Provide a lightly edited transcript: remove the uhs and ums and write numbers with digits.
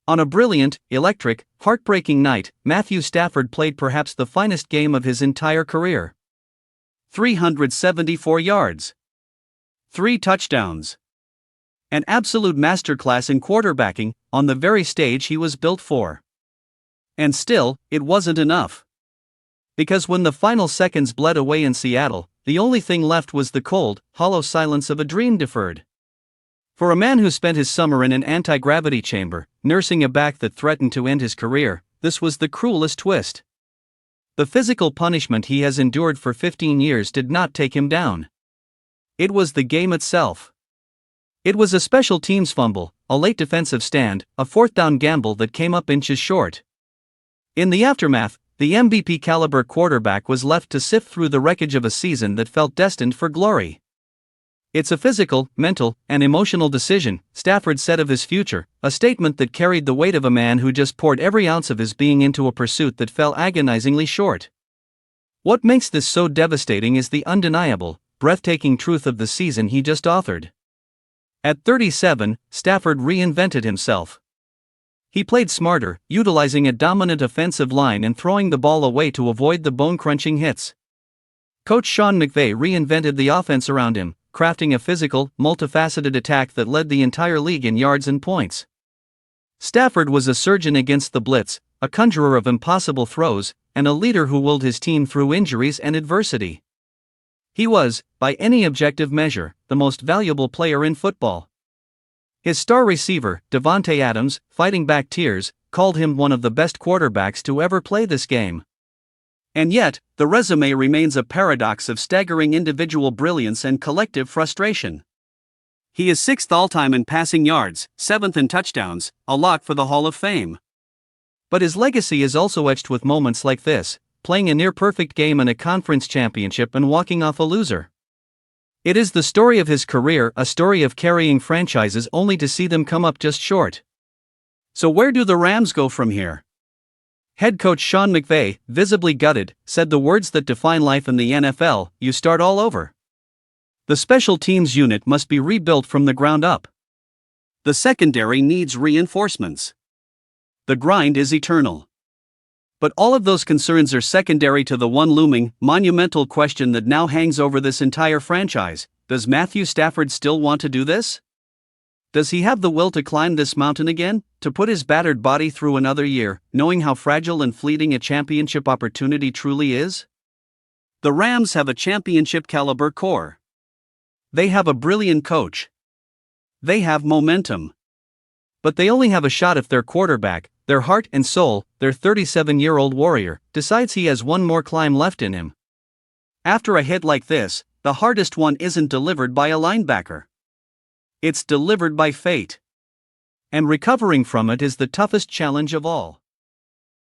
On a brilliant, electric, heartbreaking night, Matthew Stafford played perhaps the finest game of his entire career. 374 yards. 3 touchdowns. An absolute masterclass in quarterbacking, on the very stage he was built for. And still, it wasn't enough. Because when the final seconds bled away in Seattle, the only thing left was the cold, hollow silence of a dream deferred. For a man who spent his summer in an anti-gravity chamber, nursing a back that threatened to end his career, this was the cruelest twist. The physical punishment he has endured for 15 years did not take him down. It was the game itself. It was a special teams fumble, a late defensive stand, a fourth-down gamble that came up inches short. In the aftermath, the MVP-caliber quarterback was left to sift through the wreckage of a season that felt destined for glory. "It's a physical, mental, and emotional decision," Stafford said of his future, a statement that carried the weight of a man who just poured every ounce of his being into a pursuit that fell agonizingly short. What makes this so devastating is the undeniable, breathtaking truth of the season he just authored. At 37, Stafford reinvented himself. He played smarter, utilizing a dominant offensive line and throwing the ball away to avoid the bone-crunching hits. Coach Sean McVay reinvented the offense around him, crafting a physical, multifaceted attack that led the entire league in yards and points. Stafford was a surgeon against the blitz, a conjurer of impossible throws, and a leader who willed his team through injuries and adversity. He was, by any objective measure, the most valuable player in football. His star receiver, Davante, fighting back tears, called him one of the best quarterbacks to ever play this game. And yet, the resume remains a paradox of staggering individual brilliance and collective frustration. He is 6th all-time in passing yards, 7th in touchdowns, a lock for the Hall of Fame. But his legacy is also etched with moments like this, playing a near-perfect game in a conference championship and walking off a loser. It is the story of his career, a story of carrying franchises only to see them come up just short. So where do the Rams go from here? Head coach Sean McVay, visibly gutted, said the words that define life in the NFL: you start all over. The special teams unit must be rebuilt from the ground up. The secondary needs reinforcements. The grind is eternal. But all of those concerns are secondary to the one looming, monumental question that now hangs over this entire franchise: does Matthew Stafford still want to do this? Does he have the will to climb this mountain again, to put his battered body through another year, knowing how fragile and fleeting a championship opportunity truly is? The Rams have a championship-caliber core. They have a brilliant coach. They have momentum. But they only have a shot if their quarterback, their heart and soul, their 37-year-old warrior, decides he has one more climb left in him. After a hit like this, the hardest one isn't delivered by a linebacker. It's delivered by fate. And recovering from it is the toughest challenge of all.